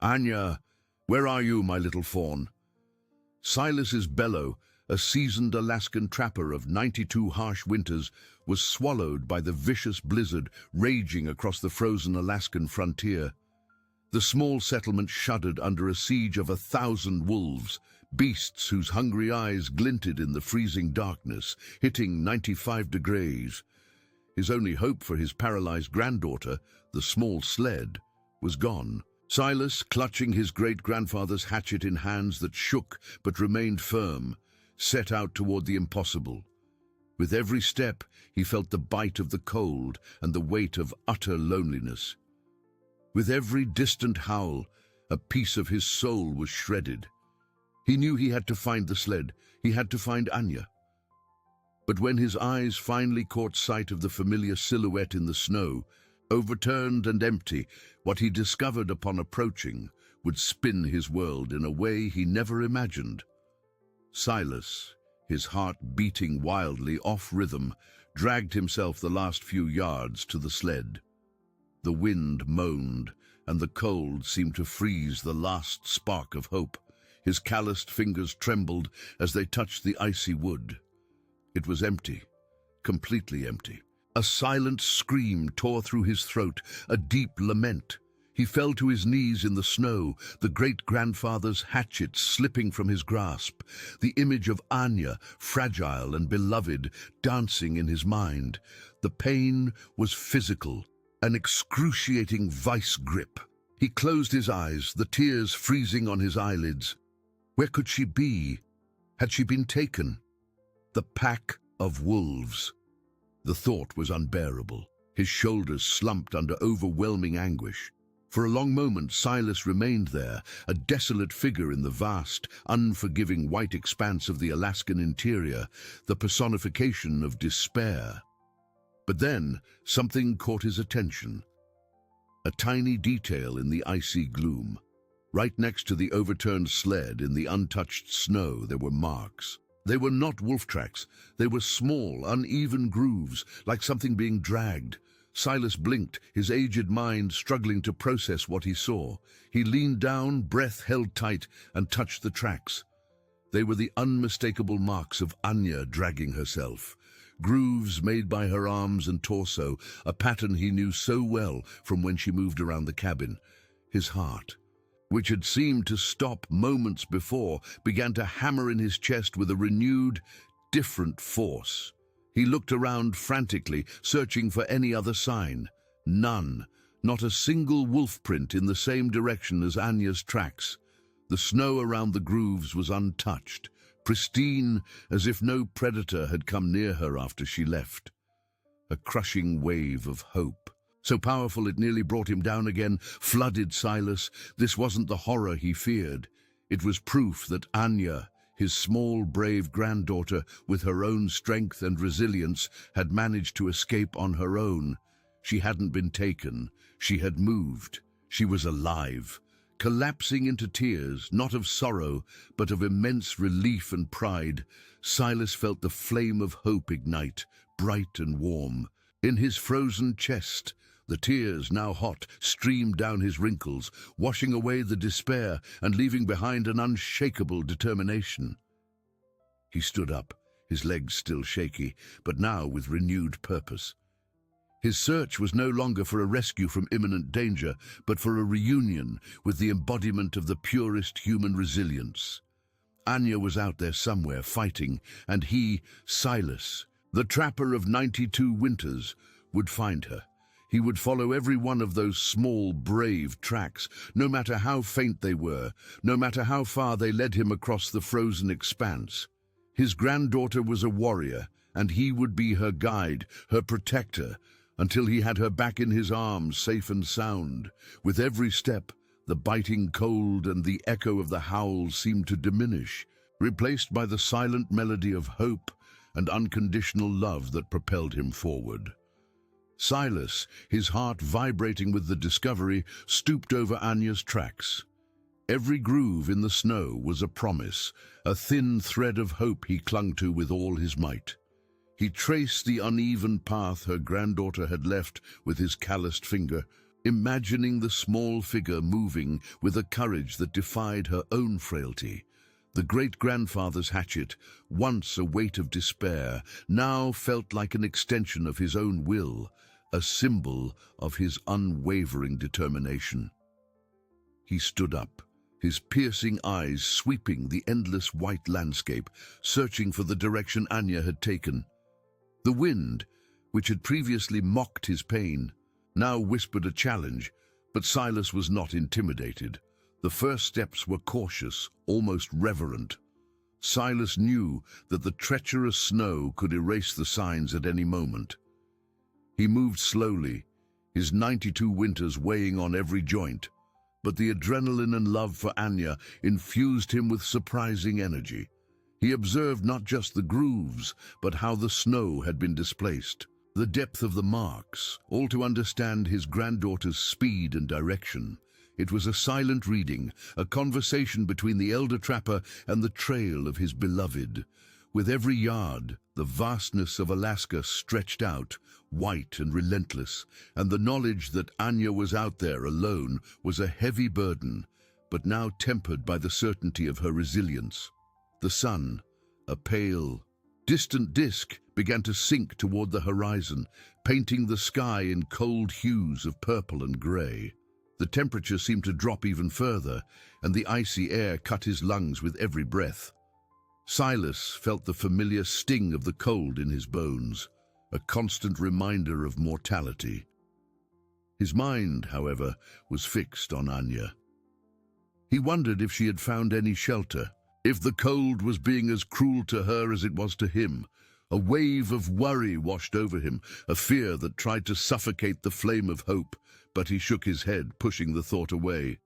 "Anya, where are you, my little fawn?" Silas's bellow, a seasoned Alaskan trapper of 92 harsh winters, was swallowed by the vicious blizzard raging across the frozen Alaskan frontier. The small settlement shuddered under a siege of 1,000 wolves, beasts whose hungry eyes glinted in the freezing darkness, hitting 95 degrees. His only hope for his paralyzed granddaughter, the small sled, was gone. Silas, clutching his great-grandfather's hatchet in hands that shook but remained firm, set out toward the impossible. With every step, he felt the bite of the cold and the weight of utter loneliness. With every distant howl, a piece of his soul was shredded. He knew he had to find the sled. He had to find Anya. But when his eyes finally caught sight of the familiar silhouette in the snow, overturned and empty, what he discovered upon approaching would spin his world in a way he never imagined. Silas, his heart beating wildly off rhythm, dragged himself the last few yards to the sled. The wind moaned, and the cold seemed to freeze the last spark of hope. His calloused fingers trembled as they touched the icy wood. It was empty, completely empty. A silent scream tore through his throat, a deep lament. He fell to his knees in the snow, the great-grandfather's hatchet slipping from his grasp, the image of Anya, fragile and beloved, dancing in his mind. The pain was physical, an excruciating vice grip. He closed his eyes, the tears freezing on his eyelids. Where could she be? Had she been taken? The pack of wolves. The thought was unbearable. His shoulders slumped under overwhelming anguish. For a long moment, Silas remained there, a desolate figure in the vast, unforgiving white expanse of the Alaskan interior, the personification of despair. But then, something caught his attention. A tiny detail in the icy gloom. Right next to the overturned sled in the untouched snow, there were marks. They were not wolf tracks. They were small, uneven grooves, like something being dragged. Silas blinked, his aged mind struggling to process what he saw. He leaned down, breath held tight, and touched the tracks. They were the unmistakable marks of Anya dragging herself. Grooves made by her arms and torso, a pattern he knew so well from when she moved around the cabin. His heart, which had seemed to stop moments before, began to hammer in his chest with a renewed, different force. He looked around frantically, searching for any other sign. None, not a single wolf print in the same direction as Anya's tracks. The snow around the grooves was untouched, pristine as if no predator had come near her after she left. A crushing wave of hope, so powerful it nearly brought him down again, flooded Silas. This wasn't the horror he feared. It was proof that Anya, his small, brave granddaughter, with her own strength and resilience, had managed to escape on her own. She hadn't been taken. She had moved. She was alive. Collapsing into tears, not of sorrow, but of immense relief and pride, Silas felt the flame of hope ignite, bright and warm. In his frozen chest, the tears, now hot, streamed down his wrinkles, washing away the despair and leaving behind an unshakable determination. He stood up, his legs still shaky, but now with renewed purpose. His search was no longer for a rescue from imminent danger, but for a reunion with the embodiment of the purest human resilience. Anya was out there somewhere, fighting, and he, Silas, the trapper of 92 winters, would find her. He would follow every one of those small, brave tracks, no matter how faint they were, no matter how far they led him across the frozen expanse. His granddaughter was a warrior, and he would be her guide, her protector, until he had her back in his arms, safe and sound. With every step, the biting cold and the echo of the howls seemed to diminish, replaced by the silent melody of hope and unconditional love that propelled him forward. Silas, his heart vibrating with the discovery, stooped over Anya's tracks. Every groove in the snow was a promise, a thin thread of hope he clung to with all his might. He traced the uneven path her granddaughter had left with his calloused finger, imagining the small figure moving with a courage that defied her own frailty. The great-grandfather's hatchet, once a weight of despair, now felt like an extension of his own will, a symbol of his unwavering determination. He stood up, his piercing eyes sweeping the endless white landscape, searching for the direction Anya had taken. The wind, which had previously mocked his pain, now whispered a challenge, but Silas was not intimidated. The first steps were cautious, almost reverent. Silas knew that the treacherous snow could erase the signs at any moment. He moved slowly, his 92 winters weighing on every joint, but the adrenaline and love for Anya infused him with surprising energy. He observed not just the grooves, but how the snow had been displaced, the depth of the marks, all to understand his granddaughter's speed and direction. It was a silent reading, a conversation between the elder trapper and the trail of his beloved. With every yard, the vastness of Alaska stretched out, white and relentless, and the knowledge that Anya was out there alone was a heavy burden, but now tempered by the certainty of her resilience. The sun, a pale, distant disk, began to sink toward the horizon, painting the sky in cold hues of purple and gray. The temperature seemed to drop even further, and the icy air cut his lungs with every breath. Silas felt the familiar sting of the cold in his bones, a constant reminder of mortality. His mind, however, was fixed on Anya. He wondered if she had found any shelter, if the cold was being as cruel to her as it was to him. A wave of worry washed over him, a fear that tried to suffocate the flame of hope, but he shook his head, pushing the thought away.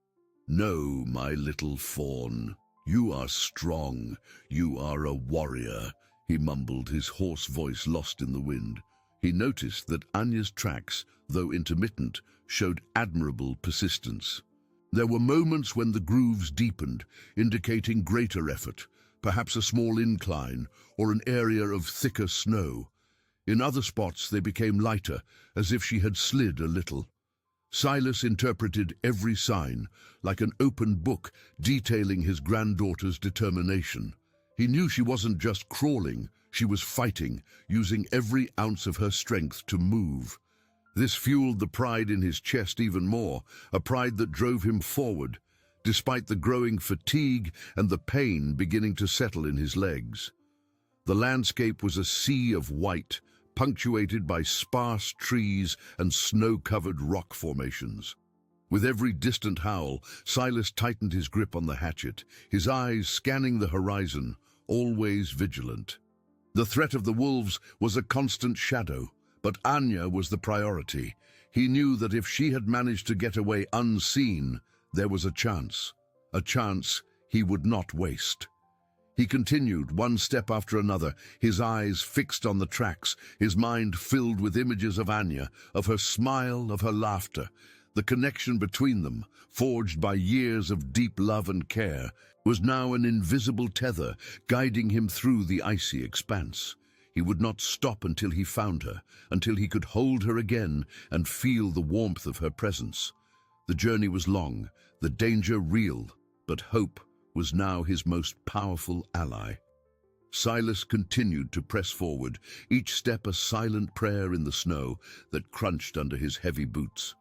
"No, my little fawn. You are strong. You are a warrior," he mumbled, his hoarse voice lost in the wind. He noticed that Anya's tracks, though intermittent, showed admirable persistence. There were moments when the grooves deepened, indicating greater effort, perhaps a small incline or an area of thicker snow. In other spots they became lighter, as if she had slid a little. Silas interpreted every sign, like an open book detailing his granddaughter's determination. He knew she wasn't just crawling, she was fighting, using every ounce of her strength to move. This fueled the pride in his chest even more, a pride that drove him forward, despite the growing fatigue and the pain beginning to settle in his legs. The landscape was a sea of white, punctuated by sparse trees and snow-covered rock formations. With every distant howl, Silas tightened his grip on the hatchet, his eyes scanning the horizon, always vigilant. The threat of the wolves was a constant shadow, but Anya was the priority. He knew that if she had managed to get away unseen, there was a chance he would not waste. He continued, one step after another, his eyes fixed on the tracks, his mind filled with images of Anya, of her smile, of her laughter. The connection between them, forged by years of deep love and care, was now an invisible tether guiding him through the icy expanse. He would not stop until he found her, until he could hold her again and feel the warmth of her presence. The journey was long, the danger real, but hope was now his most powerful ally. Silas continued to press forward, each step a silent prayer in the snow that crunched under his heavy boots.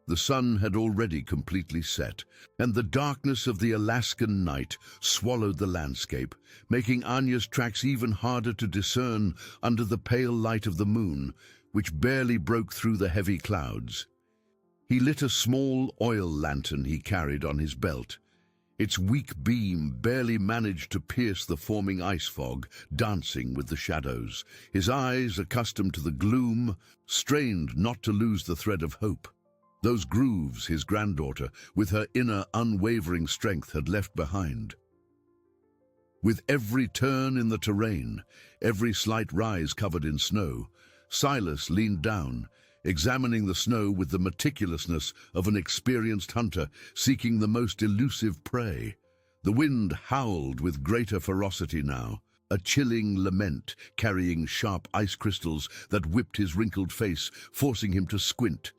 The sun had already completely set, and the darkness of the Alaskan night swallowed the landscape, making Anya's tracks even harder to discern under the pale light of the moon, which barely broke through the heavy clouds. He lit a small oil lantern he carried on his belt. Its weak beam barely managed to pierce the forming ice fog, dancing with the shadows. His eyes, accustomed to the gloom, strained not to lose the thread of hope. Those grooves his granddaughter, with her inner unwavering strength, had left behind. With every turn in the terrain, every slight rise covered in snow, Silas leaned down, examining the snow with the meticulousness of an experienced hunter seeking the most elusive prey. The wind howled with greater ferocity now, a chilling lament carrying sharp ice crystals that whipped his wrinkled face, forcing him to squint.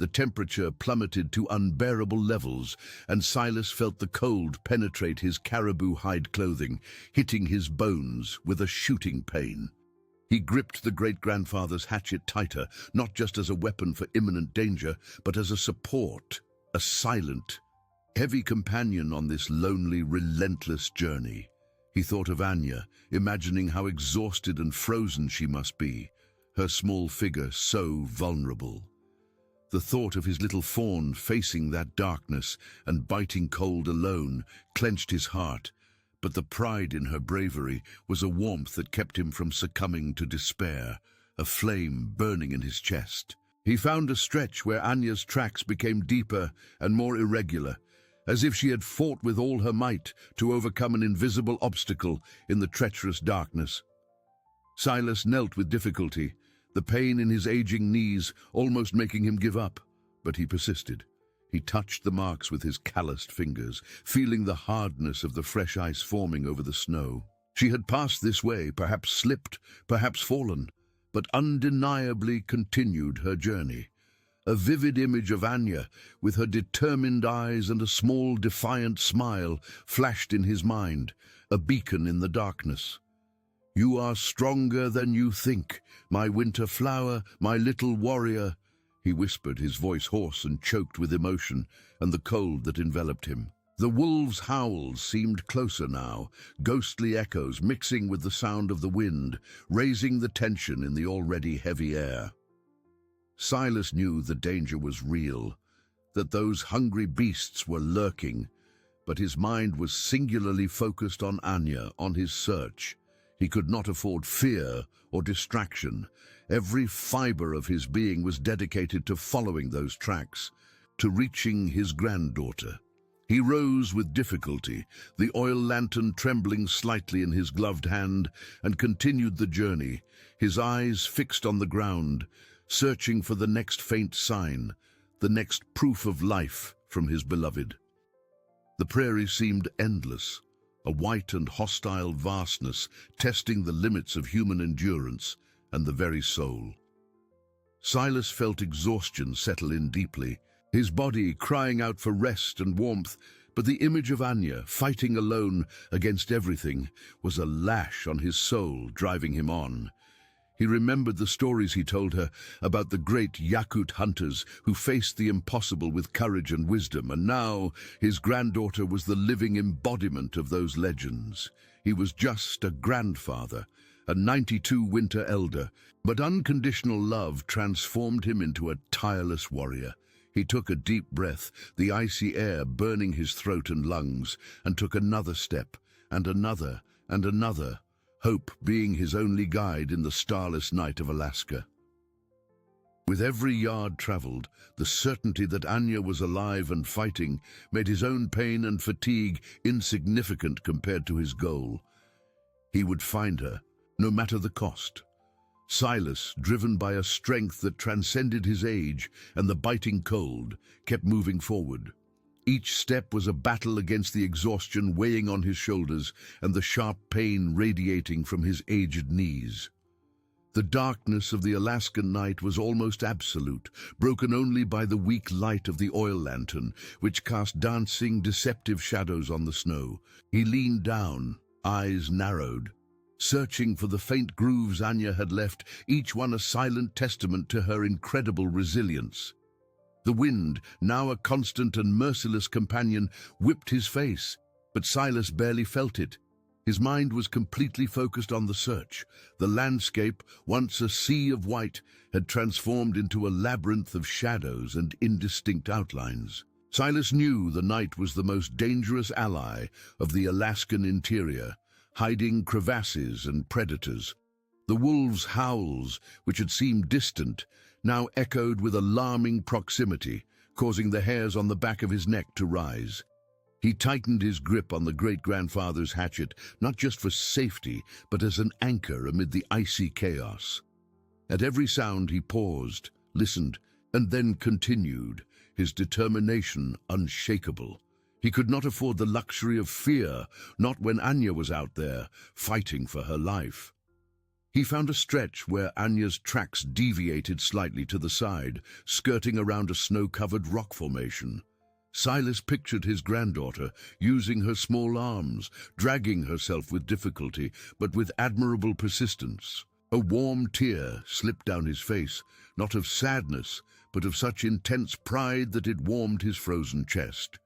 The temperature plummeted to unbearable levels, and Silas felt the cold penetrate his caribou hide clothing, hitting his bones with a shooting pain. He gripped the great-grandfather's hatchet tighter, not just as a weapon for imminent danger, but as a support, a silent, heavy companion on this lonely, relentless journey. He thought of Anya, imagining how exhausted and frozen she must be, her small figure so vulnerable. The thought of his little fawn facing that darkness and biting cold alone clenched his heart, but the pride in her bravery was a warmth that kept him from succumbing to despair, a flame burning in his chest. He found a stretch where Anya's tracks became deeper and more irregular, as if she had fought with all her might to overcome an invisible obstacle in the treacherous darkness. Silas knelt with difficulty, the pain in his aging knees almost making him give up, but he persisted. He touched the marks with his calloused fingers, feeling the hardness of the fresh ice forming over the snow. She had passed this way, perhaps slipped, perhaps fallen, but undeniably continued her journey. A vivid image of Anya, with her determined eyes and a small, defiant smile, flashed in his mind, a beacon in the darkness. "You are stronger than you think, my winter flower, my little warrior," he whispered, his voice hoarse and choked with emotion and the cold that enveloped him. The wolves' howls seemed closer now, ghostly echoes mixing with the sound of the wind, raising the tension in the already heavy air. Silas knew the danger was real, that those hungry beasts were lurking, but his mind was singularly focused on Anya, on his search. He could not afford fear or distraction. Every fiber of his being was dedicated to following those tracks, to reaching his granddaughter. He rose with difficulty, the oil lantern trembling slightly in his gloved hand, and continued the journey, his eyes fixed on the ground, searching for the next faint sign, the next proof of life from his beloved. The prairie seemed endless, a white and hostile vastness testing the limits of human endurance and the very soul. Silas felt exhaustion settle in deeply, his body crying out for rest and warmth, but the image of Anya, fighting alone against everything, was a lash on his soul, driving him on. He remembered the stories he told her about the great YAKUT Hunters who faced the impossible with courage and wisdom, and now his granddaughter was the living embodiment of those legends. He was just a grandfather, a 92 winter elder, but unconditional love transformed him into a tireless warrior. He took a deep breath, the icy air burning his throat and lungs, and took another step, and another, and another, hope being his only guide in the starless night of Alaska. With every yard traveled, the certainty that Anya was alive and fighting made his own pain and fatigue insignificant compared to his goal. He would find her, no matter the cost. Silas, driven by a strength that transcended his age and the biting cold, kept moving forward. Each step was a battle against the exhaustion weighing on his shoulders and the sharp pain radiating from his aged knees. The darkness of the Alaskan night was almost absolute, broken only by the weak light of the oil lantern, which cast dancing, deceptive shadows on the snow. He leaned down, eyes narrowed, searching for the faint grooves Anya had left, each one a silent testament to her incredible resilience. The wind, now a constant and merciless companion, whipped his face, but Silas barely felt it. His mind was completely focused on the search. The landscape, once a sea of white, had transformed into a labyrinth of shadows and indistinct outlines. Silas knew the night was the most dangerous ally of the Alaskan interior, hiding crevasses and predators. The wolves' howls, which had seemed distant, now echoed with alarming proximity, causing the hairs on the back of his neck to rise. He tightened his grip on the great-grandfather's hatchet, not just for safety, but as an anchor amid the icy chaos. At every sound he paused, listened, and then continued, his determination unshakable. He could not afford the luxury of fear, not when Anya was out there, fighting for her life. He found a stretch where Anya's tracks deviated slightly to the side, skirting around a snow-covered rock formation. Silas pictured his granddaughter, using her small arms, dragging herself with difficulty, but with admirable persistence. A warm tear slipped down his face, not of sadness, but of such intense pride that it warmed his frozen chest.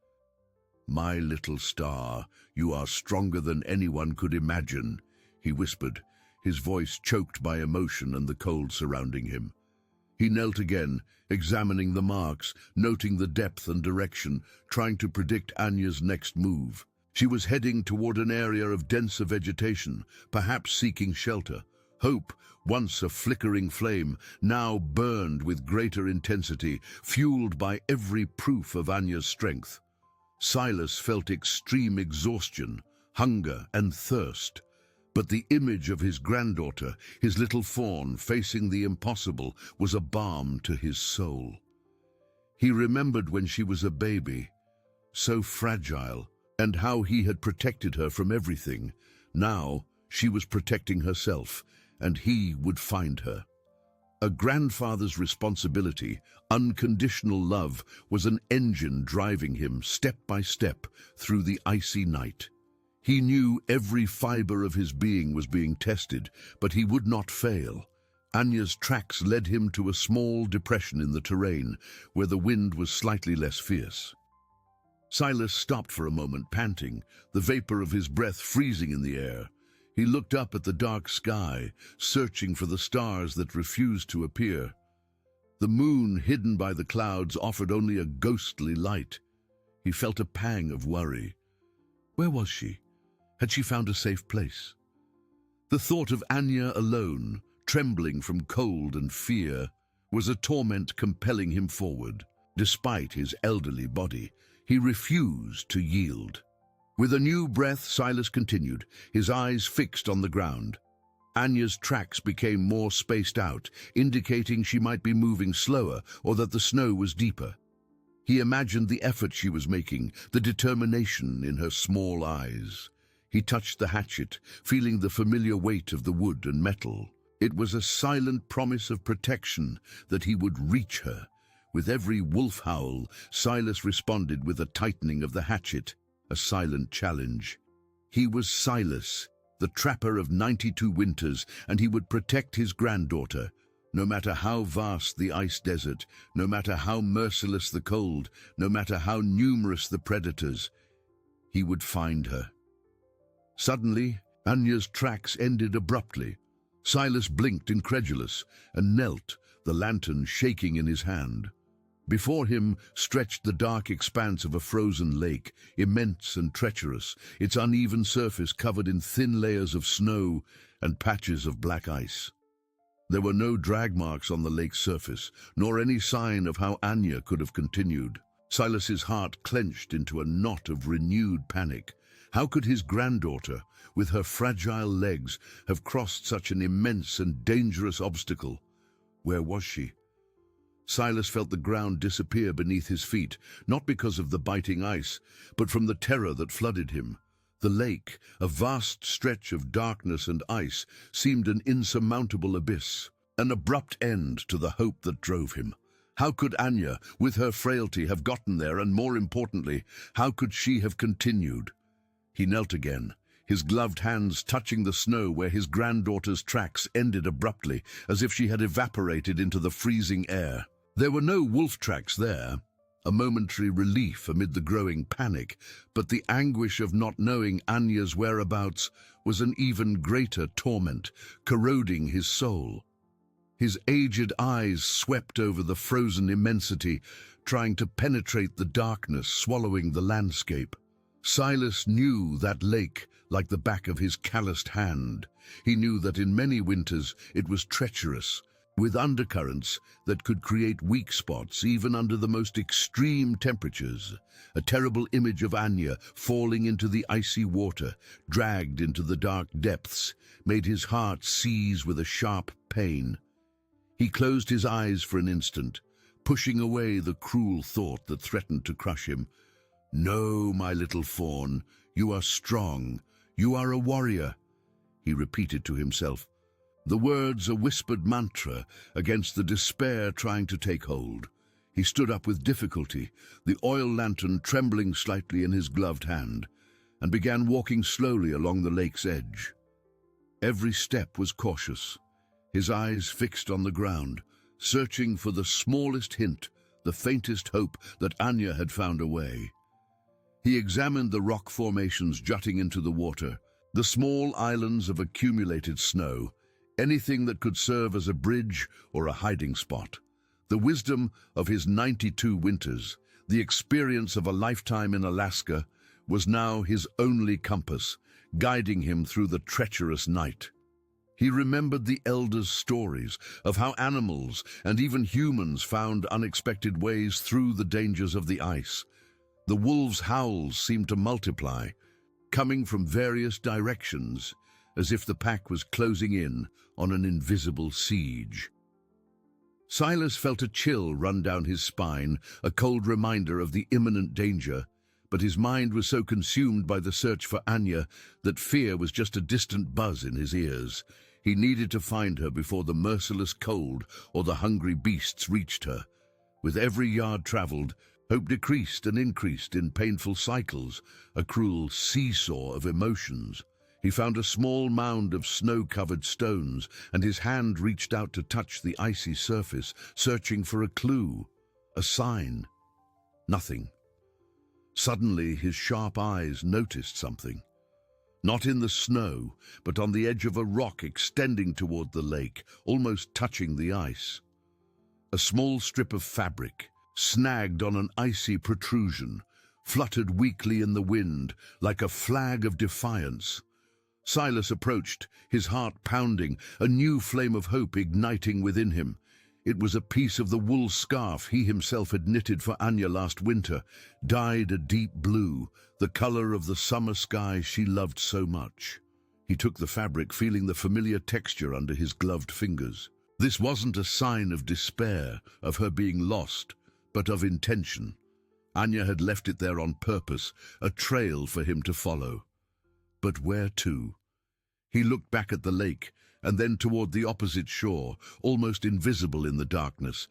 "My little star, you are stronger than anyone could imagine," he whispered, his voice choked by emotion and the cold surrounding him. He knelt again, examining the marks, noting the depth and direction, trying to predict Anya's next move. She was heading toward an area of denser vegetation, perhaps seeking shelter. Hope, once a flickering flame, now burned with greater intensity, fueled by every proof of Anya's strength. Silas felt extreme exhaustion, hunger and thirst. But the image of his granddaughter, his little fawn, facing the impossible, was a balm to his soul. He remembered when she was a baby, so fragile, and how he had protected her from everything. Now she was protecting herself, and he would find her. A grandfather's responsibility, unconditional love, was an engine driving him step by step through the icy night. He knew every fiber of his being was being tested, but he would not fail. Anya's tracks led him to a small depression in the terrain, where the wind was slightly less fierce. Silas stopped for a moment, panting, the vapor of his breath freezing in the air. He looked up at the dark sky, searching for the stars that refused to appear. The moon, hidden by the clouds, offered only a ghostly light. He felt a pang of worry. Where was she? Had she found a safe place? The thought of Anya alone, trembling from cold and fear, was a torment compelling him forward. Despite his elderly body, he refused to yield. With a new breath, Silas continued, his eyes fixed on the ground. Anya's tracks became more spaced out, indicating she might be moving slower or that the snow was deeper. He imagined the effort she was making, the determination in her small eyes. He touched the hatchet, feeling the familiar weight of the wood and metal. It was a silent promise of protection that he would reach her. With every wolf howl, Silas responded with a tightening of the hatchet, a silent challenge. He was Silas, the trapper of 92 winters, and he would protect his granddaughter. No matter how vast the ice desert, no matter how merciless the cold, no matter how numerous the predators, he would find her. Suddenly, Anya's tracks ended abruptly. Silas blinked incredulous and knelt, the lantern shaking in his hand. Before him stretched the dark expanse of a frozen lake, immense and treacherous, its uneven surface covered in thin layers of snow and patches of black ice. There were no drag marks on the lake's surface, nor any sign of how Anya could have continued. Silas's heart clenched into a knot of renewed panic. How could his granddaughter, with her fragile legs, have crossed such an immense and dangerous obstacle? Where was she? Silas felt the ground disappear beneath his feet, not because of the biting ice, but from the terror that flooded him. The lake, a vast stretch of darkness and ice, seemed an insurmountable abyss, an abrupt end to the hope that drove him. How could Anya, with her frailty, have gotten there, and more importantly, how could she have continued? He knelt again, his gloved hands touching the snow where his granddaughter's tracks ended abruptly, as if she had evaporated into the freezing air. There were no wolf tracks there, a momentary relief amid the growing panic, but the anguish of not knowing Anya's whereabouts was an even greater torment, corroding his soul. His aged eyes swept over the frozen immensity, trying to penetrate the darkness swallowing the landscape. Silas knew that lake like the back of his calloused hand. He knew that in many winters it was treacherous, with undercurrents that could create weak spots even under the most extreme temperatures. A terrible image of Anya falling into the icy water, dragged into the dark depths, made his heart seize with a sharp pain. He closed his eyes for an instant, pushing away the cruel thought that threatened to crush him. "No, my little fawn, you are strong. You are a warrior," he repeated to himself. The words a whispered mantra against the despair trying to take hold. He stood up with difficulty, the oil lantern trembling slightly in his gloved hand, and began walking slowly along the lake's edge. Every step was cautious, his eyes fixed on the ground, searching for the smallest hint, the faintest hope that Anya had found a way. He examined the rock formations jutting into the water, the small islands of accumulated snow, anything that could serve as a bridge or a hiding spot. The wisdom of his 92 winters, the experience of a lifetime in Alaska, was now his only compass, guiding him through the treacherous night. He remembered the elders' stories of how animals and even humans found unexpected ways through the dangers of the ice. The wolves' howls seemed to multiply, coming from various directions, as if the pack was closing in on an invisible siege. Silas felt a chill run down his spine, a cold reminder of the imminent danger, but his mind was so consumed by the search for Anya that fear was just a distant buzz in his ears. He needed to find her before the merciless cold or the hungry beasts reached her. With every yard traveled, hope decreased and increased in painful cycles, a cruel seesaw of emotions. He found a small mound of snow-covered stones, and his hand reached out to touch the icy surface, searching for a clue, a sign. Nothing. Suddenly, his sharp eyes noticed something. Not in the snow, but on the edge of a rock extending toward the lake, almost touching the ice. A small strip of fabric, snagged on an icy protrusion, fluttered weakly in the wind, like a flag of defiance. Silas approached, his heart pounding, a new flame of hope igniting within him. It was a piece of the wool scarf he himself had knitted for Anya last winter, dyed a deep blue, the color of the summer sky she loved so much. He took the fabric, feeling the familiar texture under his gloved fingers. This wasn't a sign of despair, of her being lost, but of intention. Anya had left it there on purpose, a trail for him to follow. But where to? He looked back at the lake, and then toward the opposite shore, almost invisible in the darkness.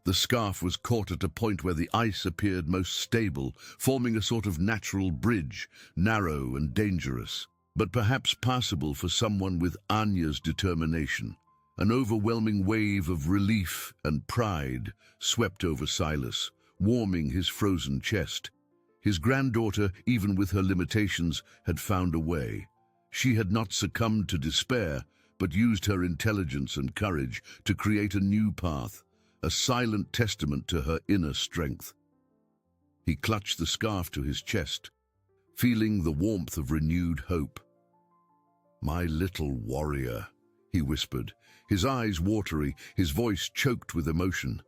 The scarf was caught at a point where the ice appeared most stable, forming a sort of natural bridge, narrow and dangerous, but perhaps passable for someone with Anya's determination. An overwhelming wave of relief and pride swept over Silas, warming his frozen chest. His granddaughter, even with her limitations, had found a way. She had not succumbed to despair, but used her intelligence and courage to create a new path, a silent testament to her inner strength. He clutched the scarf to his chest, feeling the warmth of renewed hope. "My little warrior," he whispered, his eyes watery, his voice choked with emotion.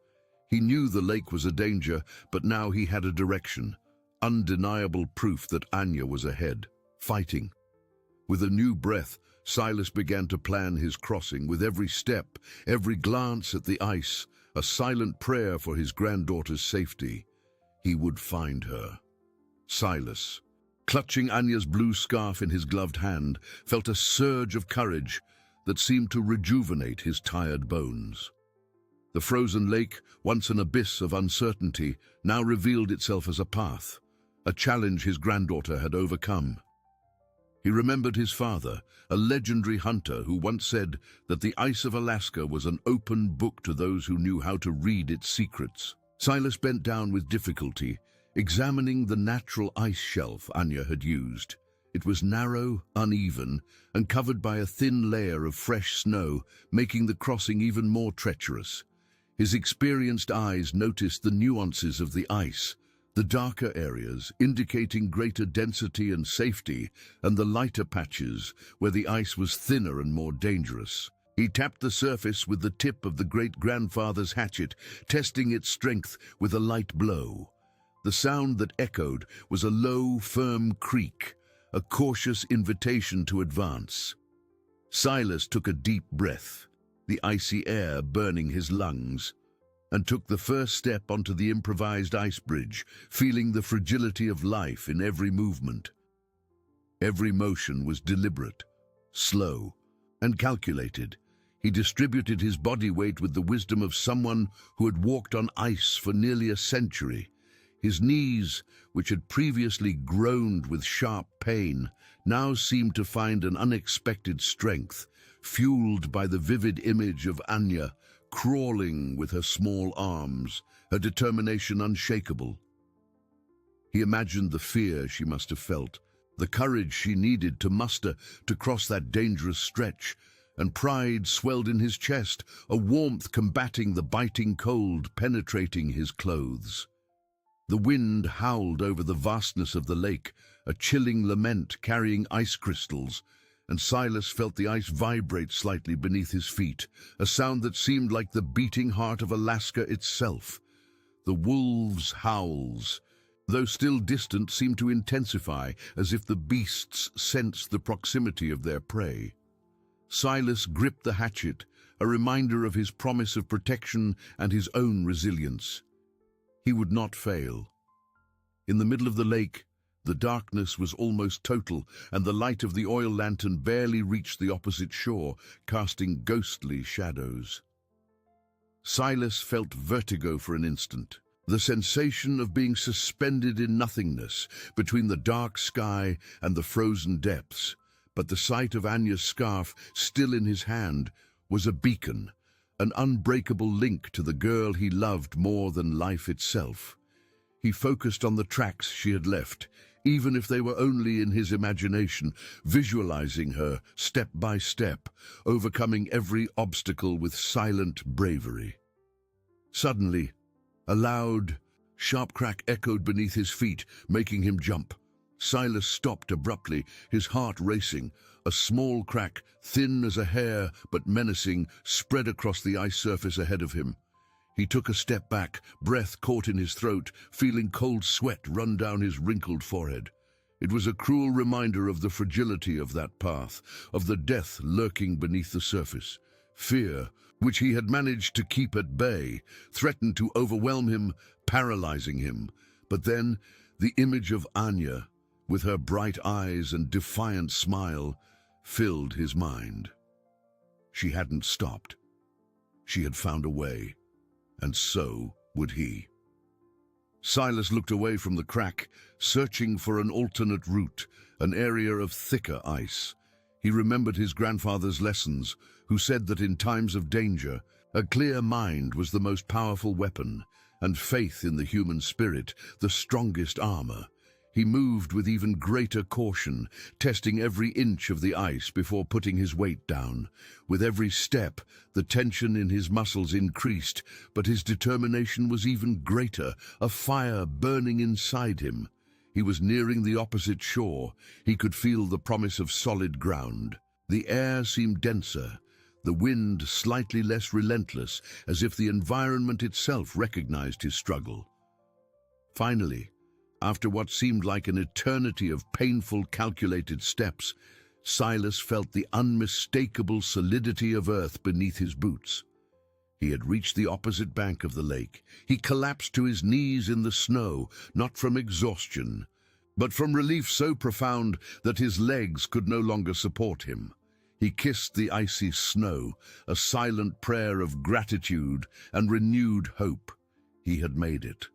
He knew the lake was a danger, but now he had a direction, undeniable proof that Anya was ahead, fighting. With a new breath, Silas began to plan his crossing, with every step, every glance at the ice, a silent prayer for his granddaughter's safety. He would find her. Silas, clutching Anya's blue scarf in his gloved hand, felt a surge of courage that seemed to rejuvenate his tired bones. The frozen lake, once an abyss of uncertainty, now revealed itself as a path, a challenge his granddaughter had overcome. He remembered his father, a legendary hunter who once said that the ice of Alaska was an open book to those who knew how to read its secrets. Silas bent down with difficulty, examining the natural ice shelf Anya had used. It was narrow, uneven, and covered by a thin layer of fresh snow, making the crossing even more treacherous. His experienced eyes noticed the nuances of the ice, the darker areas indicating greater density and safety, and the lighter patches where the ice was thinner and more dangerous. He tapped the surface with the tip of the great-grandfather's hatchet, testing its strength with a light blow. The sound that echoed was a low, firm creak, a cautious invitation to advance. Silas took a deep breath, the icy air burning his lungs, and took the first step onto the improvised ice bridge, feeling the fragility of life in every movement. Every motion was deliberate, slow, and calculated. He distributed his body weight with the wisdom of someone who had walked on ice for nearly a century. His knees, which had previously groaned with sharp pain, now seemed to find an unexpected strength, fueled by the vivid image of Anya crawling with her small arms, her determination unshakable. He imagined the fear she must have felt, the courage she needed to muster to cross that dangerous stretch, and pride swelled in his chest, a warmth combating the biting cold penetrating his clothes. The wind howled over the vastness of the lake, a chilling lament carrying ice crystals, and Silas felt the ice vibrate slightly beneath his feet, a sound that seemed like the beating heart of Alaska itself. The wolves' howls, though still distant, seemed to intensify, as if the beasts sensed the proximity of their prey. Silas gripped the hatchet, a reminder of his promise of protection and his own resilience. He would not fail. In the middle of the lake, the darkness was almost total, and the light of the oil lantern barely reached the opposite shore, casting ghostly shadows. Silas felt vertigo for an instant, the sensation of being suspended in nothingness between the dark sky and the frozen depths. But the sight of Anya's scarf, still in his hand, was a beacon, an unbreakable link to the girl he loved more than life itself. He focused on the tracks she had left, even if they were only in his imagination, visualizing her step by step, overcoming every obstacle with silent bravery. Suddenly, a loud, sharp crack echoed beneath his feet, making him jump. Silas stopped abruptly, his heart racing. A small crack, thin as a hair but menacing, spread across the ice surface ahead of him. He took a step back, breath caught in his throat, feeling cold sweat run down his wrinkled forehead. It was a cruel reminder of the fragility of that path, of the death lurking beneath the surface. Fear, which he had managed to keep at bay, threatened to overwhelm him, paralyzing him. But then, the image of Anya, with her bright eyes and defiant smile, filled his mind. She hadn't stopped. She had found a way, and so would he. Silas looked away from the crack, searching for an alternate route, an area of thicker ice. He remembered his grandfather's lessons, who said that in times of danger, a clear mind was the most powerful weapon, and faith in the human spirit the strongest armor. He moved with even greater caution, testing every inch of the ice before putting his weight down. With every step, the tension in his muscles increased, but his determination was even greater, a fire burning inside him. He was nearing the opposite shore. He could feel the promise of solid ground. The air seemed denser, the wind slightly less relentless, as if the environment itself recognized his struggle. Finally, after what seemed like an eternity of painful, calculated steps, Silas felt the unmistakable solidity of earth beneath his boots. He had reached the opposite bank of the lake. He collapsed to his knees in the snow, not from exhaustion, but from relief so profound that his legs could no longer support him. He kissed the icy snow, a silent prayer of gratitude and renewed hope. He had made it.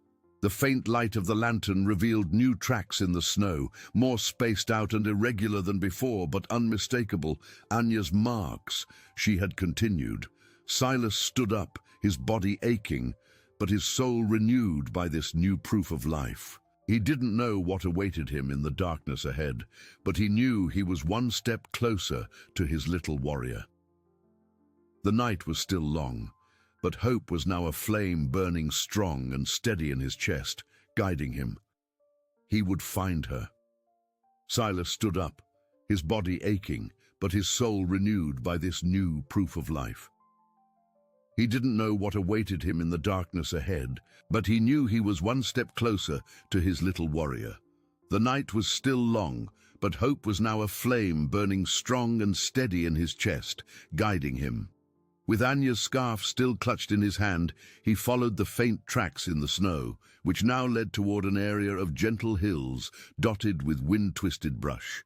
The faint light of the lantern revealed new tracks in the snow, more spaced out and irregular than before, but unmistakable. Anya's marks, she had continued. Silas stood up, his body aching, but his soul renewed by this new proof of life. He didn't know what awaited him in the darkness ahead, but he knew he was one step closer to his little warrior. The night was still long, but hope was now a flame burning strong and steady in his chest, guiding him. He would find her. Silas stood up, his body aching, but his soul renewed by this new proof of life. He didn't know what awaited him in the darkness ahead, but he knew he was one step closer to his little warrior. The night was still long, but hope was now a flame burning strong and steady in his chest, guiding him. With Anya's scarf still clutched in his hand, he followed the faint tracks in the snow, which now led toward an area of gentle hills dotted with wind-twisted brush.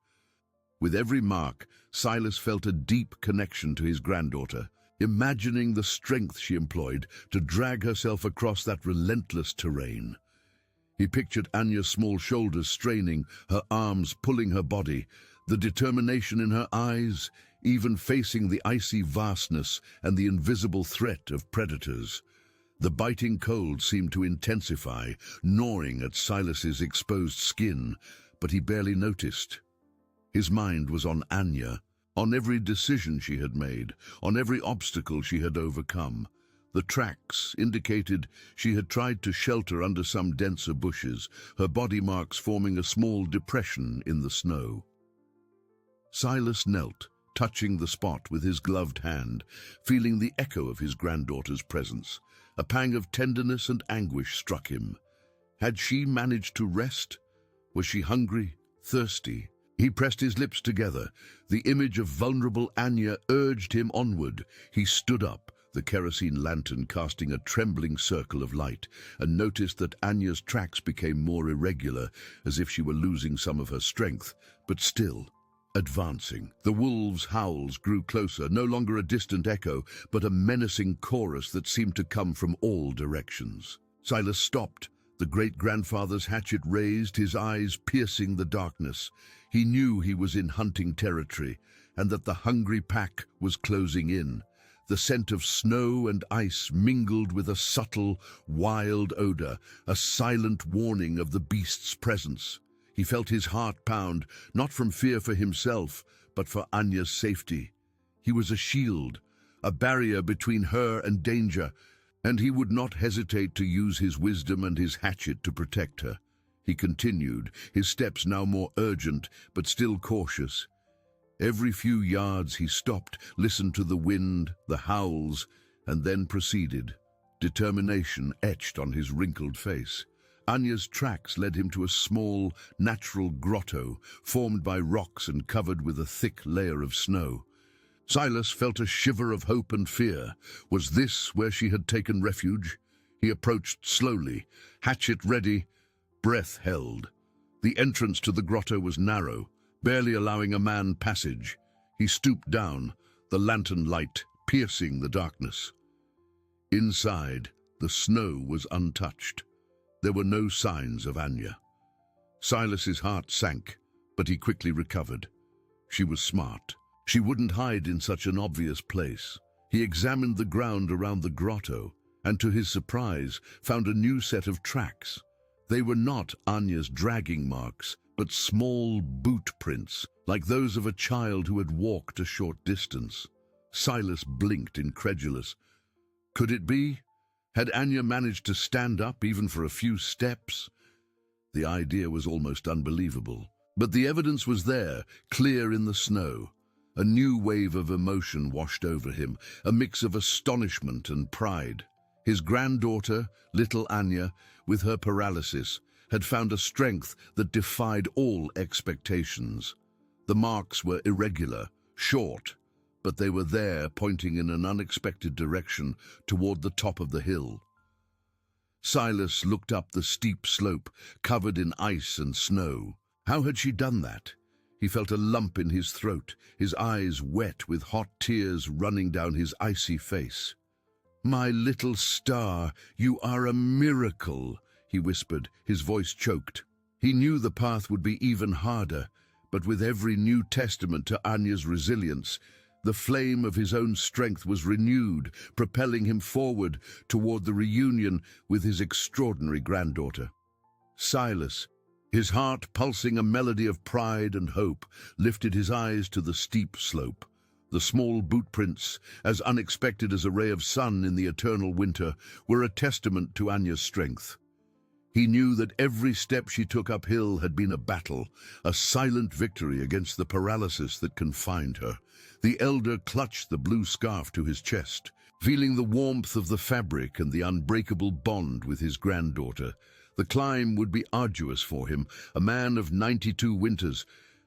With every mark, Silas felt a deep connection to his granddaughter. imagining the strength she employed to drag herself across that relentless terrain. He pictured Anya's small shoulders straining, her arms pulling her body, the determination in her eyes, even facing the icy vastness and the invisible threat of predators. The biting cold seemed to intensify, gnawing at Silas's exposed skin, but he barely noticed. His mind was on Anya, on every decision she had made, on every obstacle she had overcome. The tracks indicated she had tried to shelter under some denser bushes, her body marks forming a small depression in the snow. Silas knelt, touching the spot with his gloved hand, feeling the echo of his granddaughter's presence. A pang of tenderness and anguish struck him. Had she managed to rest? Was she hungry, thirsty? He pressed his lips together. The image of vulnerable Anya urged him onward. He stood up, the kerosene lantern casting a trembling circle of light, and noticed that Anya's tracks became more irregular, as if she were losing some of her strength, but still advancing. The wolves' howls grew closer, no longer a distant echo, but a menacing chorus that seemed to come from all directions. Silas stopped, the great-grandfather's hatchet raised, his eyes piercing the darkness. He knew he was in hunting territory, and that the hungry pack was closing in. The scent of snow and ice mingled with a subtle, wild odor, a silent warning of the beast's presence. He felt his heart pound, not from fear for himself, but for Anya's safety. He was a shield, a barrier between her and danger, and he would not hesitate to use his wisdom and his hatchet to protect her. He continued, his steps now more urgent, but still cautious. Every few yards he stopped, listened to the wind, the howls, and then proceeded, determination etched on his wrinkled face. Anya's tracks led him to a small, natural grotto, formed by rocks and covered with a thick layer of snow. Silas felt a shiver of hope and fear. Was this where she had taken refuge? He approached slowly, hatchet ready, breath held. The entrance to the grotto was narrow, barely allowing a man passage. He stooped down, the lantern light piercing the darkness. Inside, the snow was untouched. There were no signs of Anya. Silas's heart sank, but he quickly recovered. She was smart. She wouldn't hide in such an obvious place. He examined the ground around the grotto, and to his surprise, found a new set of tracks. They were not Anya's dragging marks, but small boot prints, like those of a child who had walked a short distance. Silas blinked, incredulous. Could it be? Had Anya managed to stand up even for a few steps? The idea was almost unbelievable. But the evidence was there, clear in the snow. A new wave of emotion washed over him, a mix of astonishment and pride. His granddaughter, little Anya, with her paralysis, had found a strength that defied all expectations. The marks were irregular, short, but they were there, pointing in an unexpected direction toward the top of the hill. Silas looked up the steep slope, covered in ice and snow. How had she done that? He felt a lump in his throat, his eyes wet with hot tears running down his icy face. "My little star, you are a miracle," he whispered, his voice choked. He knew the path would be even harder, but with every new testament to Anya's resilience, the flame of his own strength was renewed, propelling him forward toward the reunion with his extraordinary granddaughter. Silas, his heart pulsing a melody of pride and hope, lifted his eyes to the steep slope. The small boot prints, as unexpected as a ray of sun in the eternal winter, were a testament to Anya's strength. He knew that every step she took uphill had been a battle, a silent victory against the paralysis that confined her. The elder clutched the blue scarf to his chest, feeling the warmth of the fabric and the unbreakable bond with his granddaughter. The climb would be arduous for him, a man of 92 winters,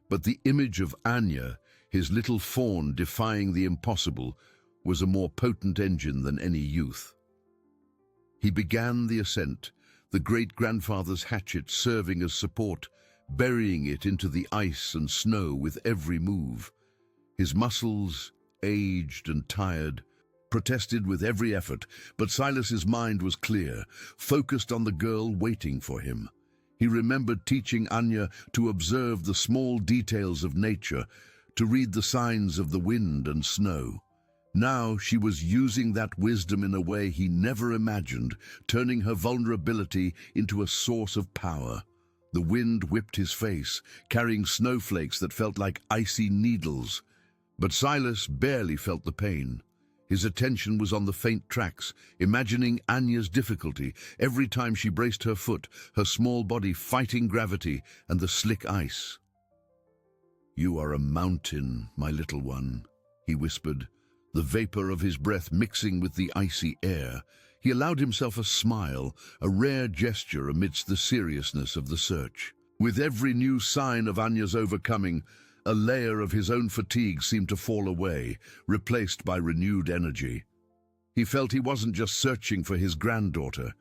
but the image of Anya, his little fawn defying the impossible, was a more potent engine than any youth. He began the ascent, the great-grandfather's hatchet serving as support, burying it into the ice and snow with every move. His muscles, aged and tired, protested with every effort, but Silas's mind was clear, focused on the girl waiting for him. He remembered teaching Anya to observe the small details of nature, to read the signs of the wind and snow. Now she was using that wisdom in a way he never imagined, turning her vulnerability into a source of power. The wind whipped his face, carrying snowflakes that felt like icy needles. But Silas barely felt the pain. His attention was on the faint tracks, imagining Anya's difficulty every time she braced her foot, her small body fighting gravity and the slick ice. "You are a mountain, my little one," he whispered, the vapor of his breath mixing with the icy air. He allowed himself a smile, a rare gesture amidst the seriousness of the search. With every new sign of Anya's overcoming, a layer of his own fatigue seemed to fall away, replaced by renewed energy. He felt he wasn't just searching for his granddaughter.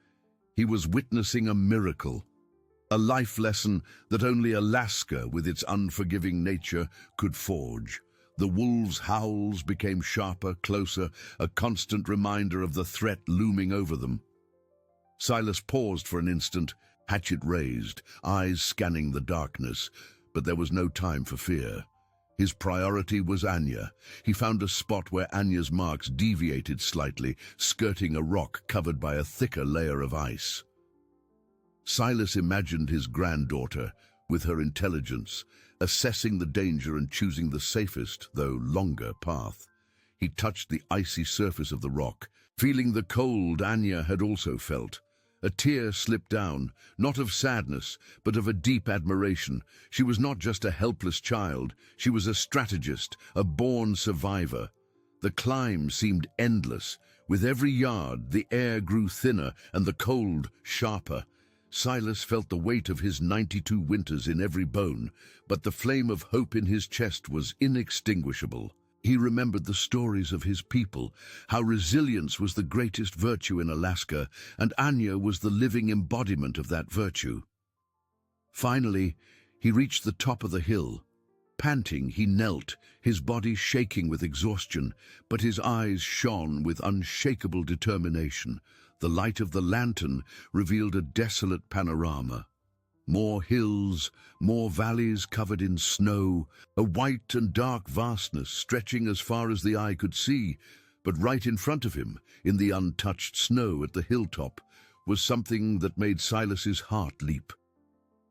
He was witnessing a miracle, a life lesson that only Alaska, with its unforgiving nature, could forge. The wolves' howls became sharper, closer, a constant reminder of the threat looming over them. Silas paused for an instant, hatchet raised, eyes scanning the darkness, but there was no time for fear. His priority was Anya. He found a spot where Anya's marks deviated slightly, skirting a rock covered by a thicker layer of ice. Silas imagined his granddaughter, with her intelligence, assessing the danger and choosing the safest, though longer, path. He touched the icy surface of the rock, feeling the cold Anya had also felt. A tear slipped down, not of sadness, but of a deep admiration. She was not just a helpless child, she was a strategist, a born survivor. The climb seemed endless. With every yard, the air grew thinner and the cold sharper. Silas felt the weight of his 92 winters in every bone, but the flame of hope in his chest was inextinguishable. He remembered the stories of his people, how resilience was the greatest virtue in Alaska, and Anya was the living embodiment of that virtue. Finally, he reached the top of the hill. Panting, he knelt, his body shaking with exhaustion, but his eyes shone with unshakable determination. The light of the lantern revealed a desolate panorama. More hills, more valleys covered in snow, a white and dark vastness stretching as far as the eye could see. But right in front of him, in the untouched snow at the hilltop, was something that made Silas's heart leap.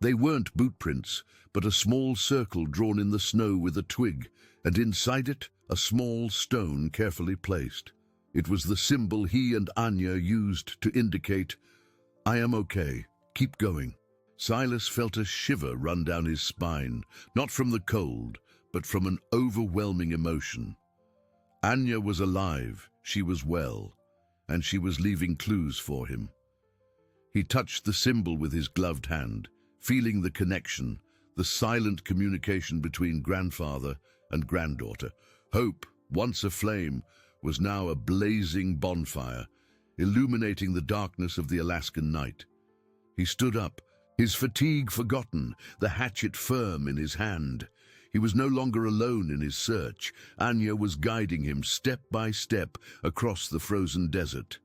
They weren't bootprints, but a small circle drawn in the snow with a twig, and inside it, a small stone carefully placed. It was the symbol he and Anya used to indicate, "I am okay, keep going." Silas felt a shiver run down his spine, not from the cold, but from an overwhelming emotion. Anya was alive, she was well, and she was leaving clues for him. He touched the symbol with his gloved hand, feeling the connection, the silent communication between grandfather and granddaughter. Hope, once aflame, was now a blazing bonfire, illuminating the darkness of the Alaskan night. He stood up, his fatigue forgotten, the hatchet firm in his hand. He was no longer alone in his search. Anya was guiding him step by step across the frozen desert.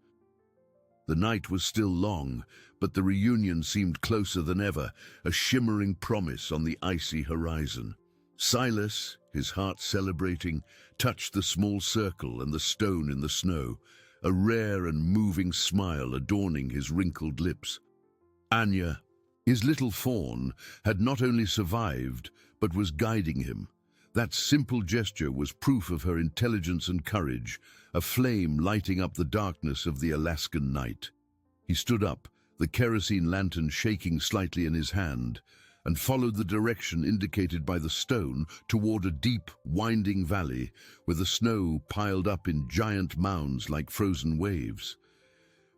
The night was still long, but the reunion seemed closer than ever, a shimmering promise on the icy horizon. Silas, his heart celebrating, touched the small circle and the stone in the snow, a rare and moving smile adorning his wrinkled lips. Anya, his little fawn, had not only survived, but was guiding him. That simple gesture was proof of her intelligence and courage, a flame lighting up the darkness of the Alaskan night. He stood up, the kerosene lantern shaking slightly in his hand, and followed the direction indicated by the stone toward a deep, winding valley, where the snow piled up in giant mounds like frozen waves.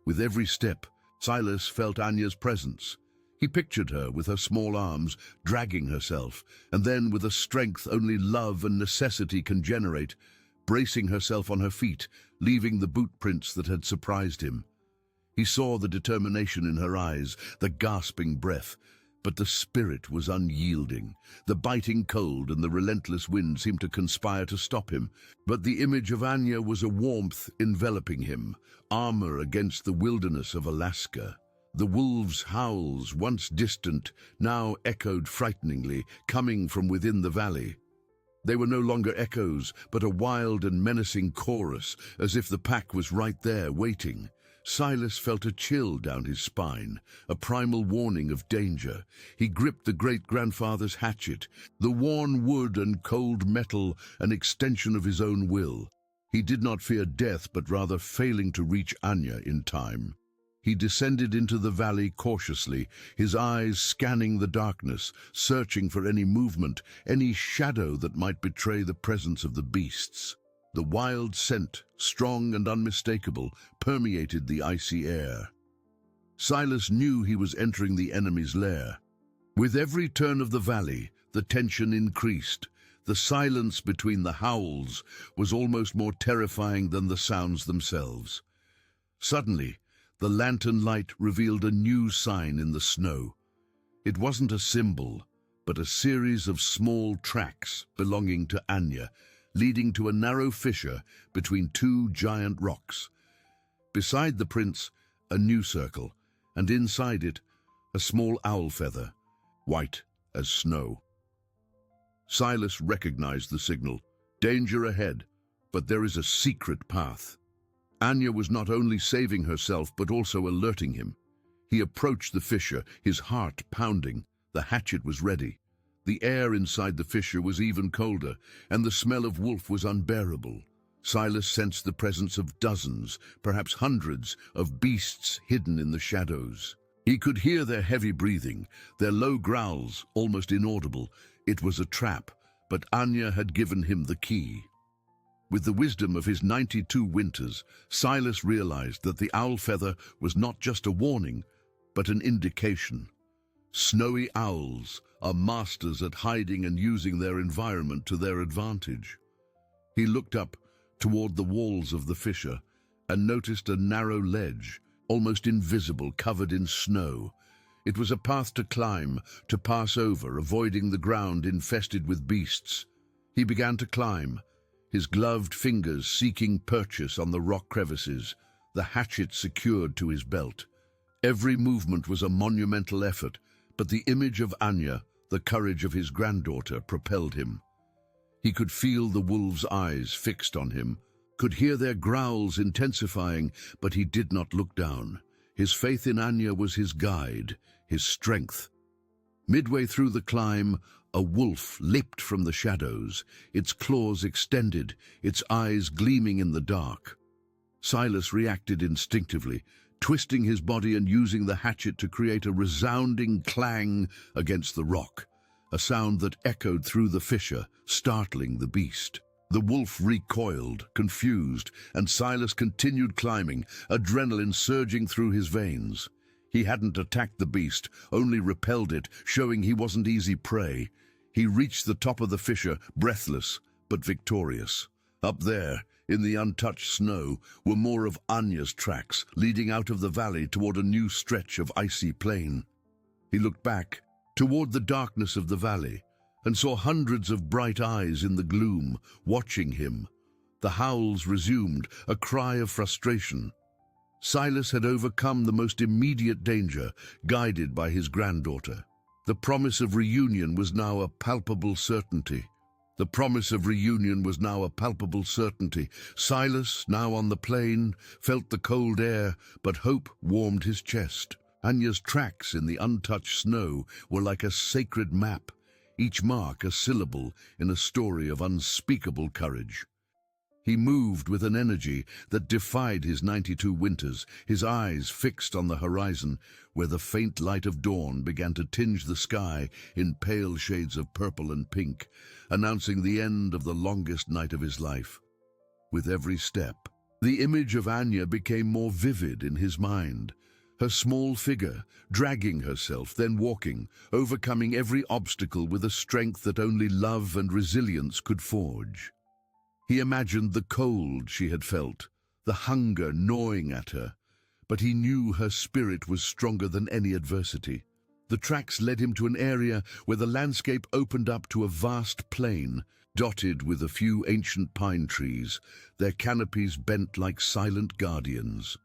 With every step, Silas felt Anya's presence. He pictured her with her small arms, dragging herself, and then, with a strength only love and necessity can generate, bracing herself on her feet, leaving the boot prints that had surprised him. He saw the determination in her eyes, the gasping breath, But the spirit was unyielding. The biting cold and the relentless wind seemed to conspire to stop him. But the image of Anya was a warmth enveloping him, armor against the wilderness of Alaska. The wolves' howls, once distant, now echoed frighteningly, coming from within the valley. They were no longer echoes, but a wild and menacing chorus, as if the pack was right there, waiting. Silas felt a chill down his spine, a primal warning of danger. He gripped the great-grandfather's hatchet, the worn wood and cold metal, an extension of his own will. He did not fear death, but rather failing to reach Anya in time. He descended into the valley cautiously, his eyes scanning the darkness, searching for any movement, any shadow that might betray the presence of the beasts. The wild scent, strong and unmistakable, permeated the icy air. Silas knew he was entering the enemy's lair. With every turn of the valley, the tension increased. The silence between the howls was almost more terrifying than the sounds themselves. Suddenly, the lantern light revealed a new sign in the snow. It wasn't a symbol, but a series of small tracks belonging to Anya, leading to a narrow fissure between two giant rocks. Beside the prints, a new circle, and inside it, a small owl feather, white as snow. Silas recognized the signal. Danger ahead, but there is a secret path. Anya was not only saving herself, but also alerting him. He approached the fissure, his heart pounding. The hatchet was ready. The air inside the fissure was even colder, and the smell of wolf was unbearable. Silas sensed the presence of dozens, perhaps hundreds, of beasts hidden in the shadows. He could hear their heavy breathing, their low growls, almost inaudible. It was a trap, but Anya had given him the key. With the wisdom of his 92 winters, Silas realized that the owl feather was not just a warning, but an indication. Snowy owls are masters at hiding and using their environment to their advantage. He looked up toward the walls of the fissure and noticed a narrow ledge, almost invisible, covered in snow. It was a path to climb, to pass over, avoiding the ground infested with beasts. He began to climb, his gloved fingers seeking purchase on the rock crevices, the hatchet secured to his belt. Every movement was a monumental effort, but the image of Anya, the courage of his granddaughter, propelled him. He could feel the wolves' eyes fixed on him, could hear their growls intensifying, but he did not look down. His faith in Anya was his guide, his strength. Midway through the climb, a wolf leaped from the shadows, its claws extended, its eyes gleaming in the dark. Silas reacted instinctively, twisting his body and using the hatchet to create a resounding clang against the rock, a sound that echoed through the fissure, startling the beast. The wolf recoiled, confused, and Silas continued climbing, adrenaline surging through his veins. He hadn't attacked the beast, only repelled it, showing he wasn't easy prey. He reached the top of the fissure, breathless, but victorious. Up there, in the untouched snow, were more of Anya's tracks, leading out of the valley toward a new stretch of icy plain. He looked back, toward the darkness of the valley, and saw hundreds of bright eyes in the gloom, watching him. The howls resumed, a cry of frustration. Silas had overcome the most immediate danger, guided by his granddaughter. The promise of reunion was now a palpable certainty. Silas, now on the plain, felt the cold air, but hope warmed his chest. Anya's tracks in the untouched snow were like a sacred map, each mark a syllable in a story of unspeakable courage. He moved with an energy that defied his 92 winters, his eyes fixed on the horizon, where the faint light of dawn began to tinge the sky in pale shades of purple and pink, announcing the end of the longest night of his life. With every step, the image of Anya became more vivid in his mind. Her small figure, dragging herself, then walking, overcoming every obstacle with a strength that only love and resilience could forge. He imagined the cold she had felt, the hunger gnawing at her, but he knew her spirit was stronger than any adversity. The tracks led him to an area where the landscape opened up to a vast plain, dotted with a few ancient pine trees, their canopies bent like silent guardians.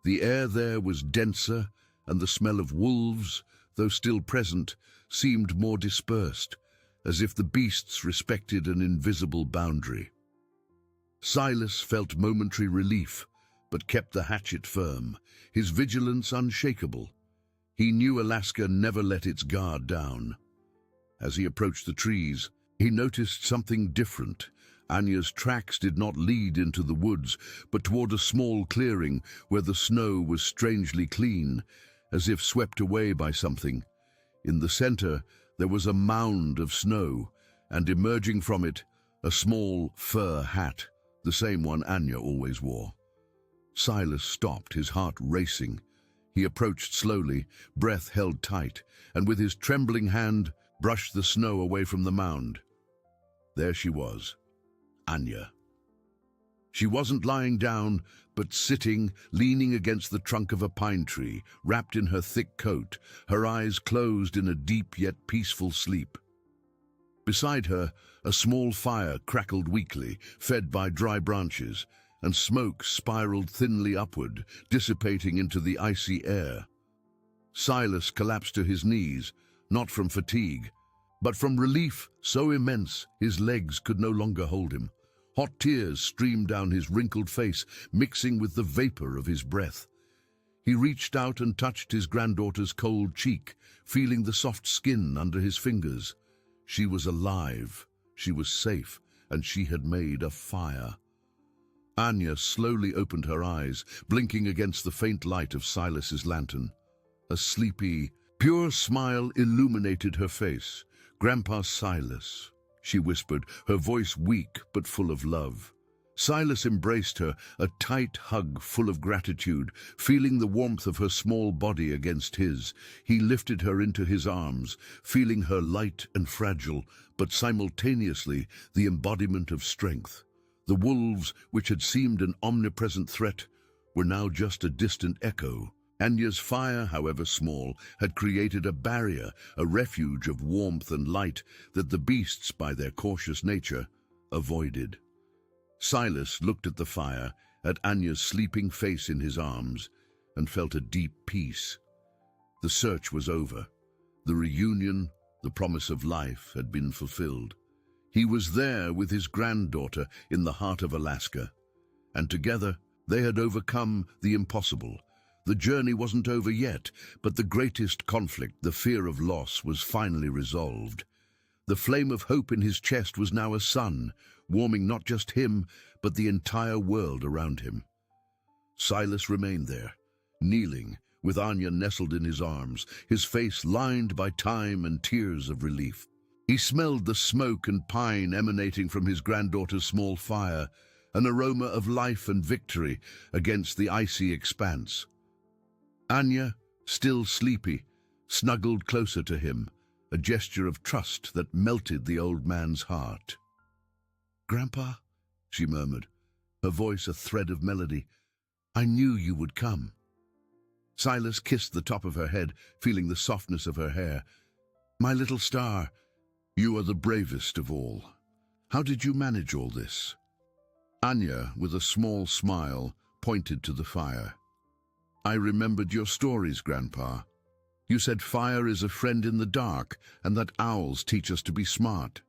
The air there was denser, and the smell of wolves, though still present, seemed more dispersed, as if the beasts respected an invisible boundary. Silas felt momentary relief, but kept the hatchet firm, his vigilance unshakable. He knew Alaska never let its guard down. As he approached the trees, he noticed something different. Anya's tracks did not lead into the woods, but toward a small clearing where the snow was strangely clean, as if swept away by something. In the center, there was a mound of snow, and emerging from it, a small fur hat, the same one Anya always wore. Silas stopped, his heart racing. He approached slowly, breath held tight, and with his trembling hand brushed the snow away from the mound. There she was, Anya. She wasn't lying down, but sitting, leaning against the trunk of a pine tree, wrapped in her thick coat, her eyes closed in a deep yet peaceful sleep. Beside her, a small fire crackled weakly, fed by dry branches, and smoke spiraled thinly upward, dissipating into the icy air. Silas collapsed to his knees, not from fatigue, but from relief so immense his legs could no longer hold him. Hot tears streamed down his wrinkled face, mixing with the vapor of his breath. He reached out and touched his granddaughter's cold cheek, feeling the soft skin under his fingers. She was alive, she was safe, and she had made a fire. Anya slowly opened her eyes, blinking against the faint light of Silas's lantern. A sleepy, pure smile illuminated her face. "Grandpa Silas," she whispered, her voice weak but full of love. Silas embraced her, a tight hug full of gratitude, feeling the warmth of her small body against his. He lifted her into his arms, feeling her light and fragile, but simultaneously the embodiment of strength. The wolves, which had seemed an omnipresent threat, were now just a distant echo. Anya's fire, however small, had created a barrier, a refuge of warmth and light that the beasts, by their cautious nature, avoided. Silas looked at the fire, at Anya's sleeping face in his arms, and felt a deep peace. The search was over. The reunion, the promise of life, had been fulfilled. He was there with his granddaughter in the heart of Alaska, and together they had overcome the impossible. The journey wasn't over yet, but the greatest conflict, the fear of loss, was finally resolved. The flame of hope in his chest was now a sun, warming not just him, but the entire world around him. Silas remained there, kneeling, with Anya nestled in his arms, his face lined by time and tears of relief. He smelled the smoke and pine emanating from his granddaughter's small fire, an aroma of life and victory against the icy expanse. Anya, still sleepy, snuggled closer to him, a gesture of trust that melted the old man's heart. "Grandpa," she murmured, her voice a thread of melody, "I knew you would come." Silas kissed the top of her head, feeling the softness of her hair. "My little star, you are the bravest of all. How did you manage all this?" Anya, with a small smile, pointed to the fire. "I remembered your stories, Grandpa. You said fire is a friend in the dark, and that owls teach us to be smart."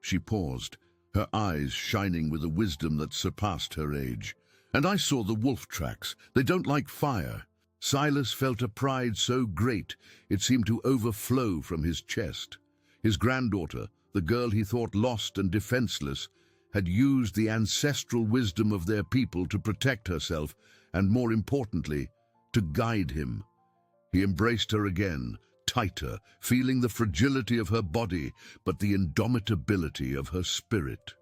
She paused, her eyes shining with a wisdom that surpassed her age. "And I saw the wolf tracks. They don't like fire." Silas felt a pride so great it seemed to overflow from his chest. His granddaughter, the girl he thought lost and defenseless, had used the ancestral wisdom of their people to protect herself, and more importantly, to guide him. He embraced her again, tighter, feeling the fragility of her body, but the indomitability of her spirit.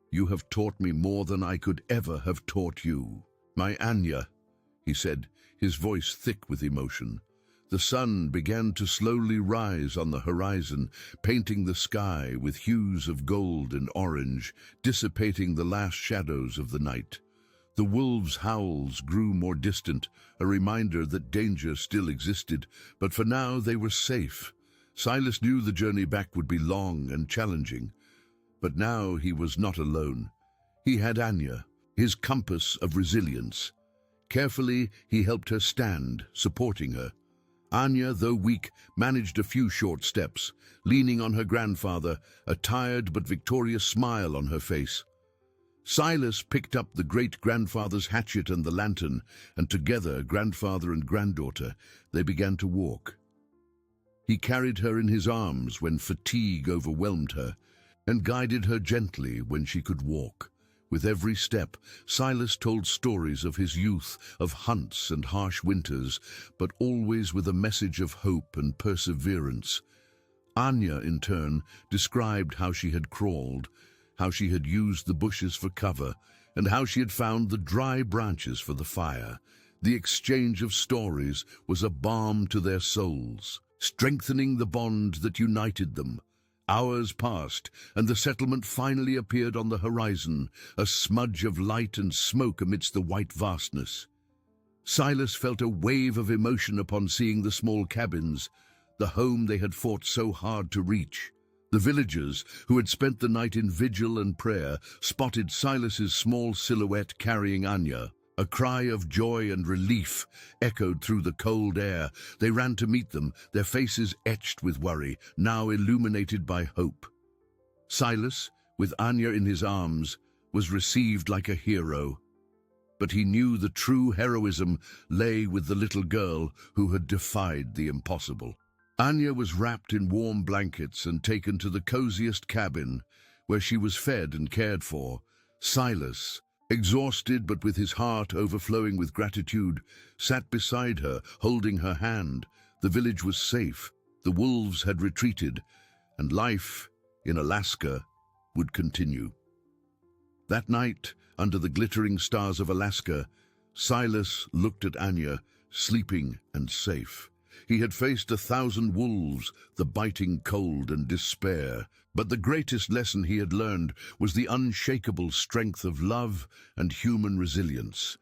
"You have taught me more than I could ever have taught you, my Anya," he said, his voice thick with emotion. The sun began to slowly rise on the horizon, painting the sky with hues of gold and orange, dissipating the last shadows of the night. The wolves' howls grew more distant, a reminder that danger still existed, but for now they were safe. Silas knew the journey back would be long and challenging, but now he was not alone. He had Anya, his compass of resilience. Carefully, he helped her stand, supporting her. Anya, though weak, managed a few short steps, leaning on her grandfather, a tired but victorious smile on her face. Silas picked up the great-grandfather's hatchet and the lantern, and together, grandfather and granddaughter, they began to walk. He carried her in his arms when fatigue overwhelmed her, and guided her gently when she could walk. With every step, Silas told stories of his youth, of hunts and harsh winters, but always with a message of hope and perseverance. Anya, in turn, described how she had crawled, how she had used the bushes for cover, and how she had found the dry branches for the fire. The exchange of stories was a balm to their souls, strengthening the bond that united them. Hours passed, and the settlement finally appeared on the horizon, a smudge of light and smoke amidst the white vastness. Silas felt a wave of emotion upon seeing the small cabins, the home they had fought so hard to reach. The villagers, who had spent the night in vigil and prayer, spotted Silas's small silhouette carrying Anya. A cry of joy and relief echoed through the cold air. They ran to meet them, their faces etched with worry, now illuminated by hope. Silas, with Anya in his arms, was received like a hero. But he knew the true heroism lay with the little girl who had defied the impossible. Anya was wrapped in warm blankets and taken to the coziest cabin, where she was fed and cared for. Silas, exhausted but with his heart overflowing with gratitude, sat beside her, holding her hand. The village was safe, the wolves had retreated, and life in Alaska would continue. That night, under the glittering stars of Alaska, Silas looked at Anya, sleeping and safe. He had faced 1,000 wolves, the biting cold and despair, but the greatest lesson he had learned was the unshakable strength of love and human resilience.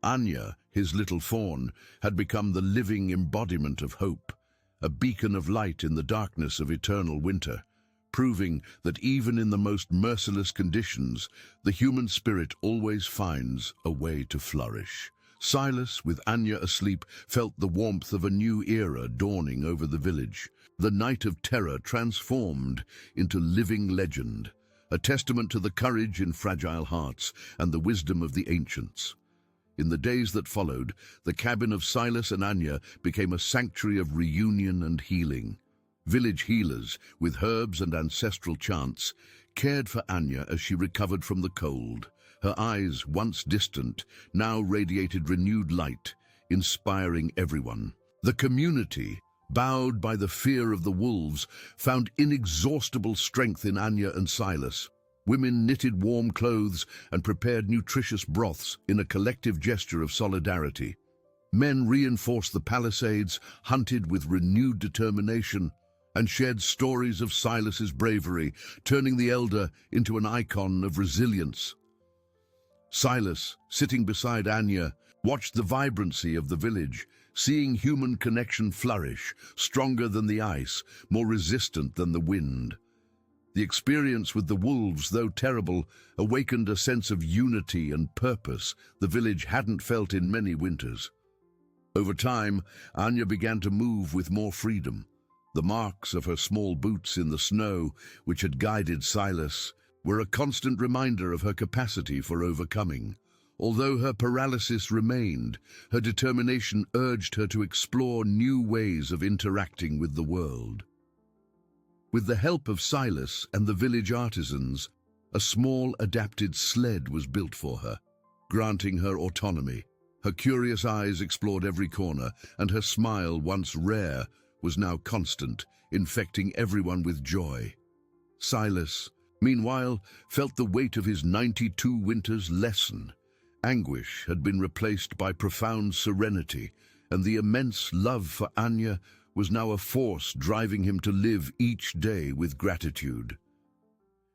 Anya, his little fawn, had become the living embodiment of hope, a beacon of light in the darkness of eternal winter, proving that even in the most merciless conditions, the human spirit always finds a way to flourish. Silas, with Anya asleep, felt the warmth of a new era dawning over the village. The night of terror transformed into living legend, a testament to the courage in fragile hearts and the wisdom of the ancients. In the days that followed, the cabin of Silas and Anya became a sanctuary of reunion and healing. Village healers, with herbs and ancestral chants, cared for Anya as she recovered from the cold. Her eyes, once distant, now radiated renewed light, inspiring everyone. The community, bowed by the fear of the wolves, found inexhaustible strength in Anya and Silas. Women knitted warm clothes and prepared nutritious broths in a collective gesture of solidarity. Men reinforced the palisades, hunted with renewed determination, and shared stories of Silas's bravery, turning the elder into an icon of resilience. Silas, sitting beside Anya, watched the vibrancy of the village, seeing human connection flourish, stronger than the ice, more resistant than the wind. The experience with the wolves, though terrible, awakened a sense of unity and purpose the village hadn't felt in many winters. Over time, Anya began to move with more freedom. The marks of her small boots in the snow, which had guided Silas, were a constant reminder of her capacity for overcoming. Although her paralysis remained, her determination urged her to explore new ways of interacting with the world. With the help of Silas and the village artisans, a small adapted sled was built for her, granting her autonomy. Her curious eyes explored every corner, and her smile, once rare, was now constant, infecting everyone with joy. Silas, meanwhile, felt the weight of his 92 winters lessen. Anguish had been replaced by profound serenity, and the immense love for Anya was now a force driving him to live each day with gratitude.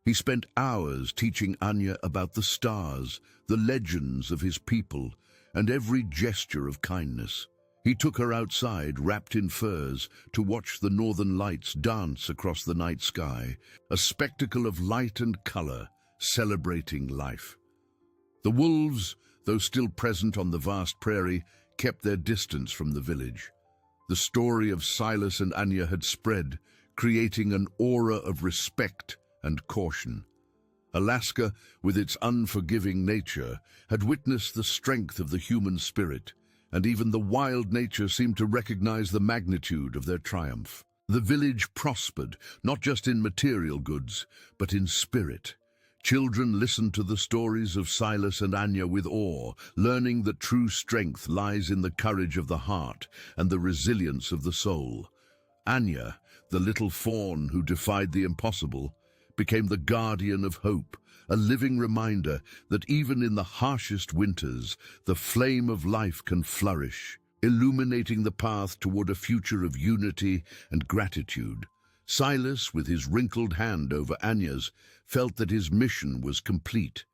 He spent hours teaching Anya about the stars, the legends of his people, and every gesture of kindness. He took her outside, wrapped in furs, to watch the northern lights dance across the night sky, a spectacle of light and color, celebrating life. The wolves, though still present on the vast prairie, kept their distance from the village. The story of Silas and Anya had spread, creating an aura of respect and caution. Alaska, with its unforgiving nature, had witnessed the strength of the human spirit, and even the wild nature seemed to recognize the magnitude of their triumph. The village prospered, not just in material goods, but in spirit. Children listened to the stories of Silas and Anya with awe, learning that true strength lies in the courage of the heart and the resilience of the soul. Anya, the little fawn who defied the impossible, became the guardian of hope, a living reminder that even in the harshest winters, the flame of life can flourish, illuminating the path toward a future of unity and gratitude. Silas, with his wrinkled hand over Anya's, felt that his mission was complete.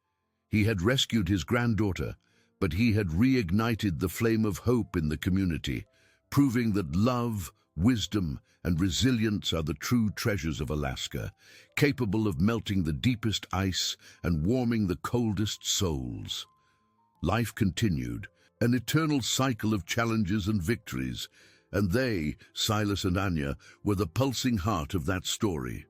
He had rescued his granddaughter, but he had reignited the flame of hope in the community, proving that love, wisdom, and resilience are the true treasures of Alaska, capable of melting the deepest ice and warming the coldest souls. Life continued, an eternal cycle of challenges and victories, and they, Silas and Anya, were the pulsing heart of that story.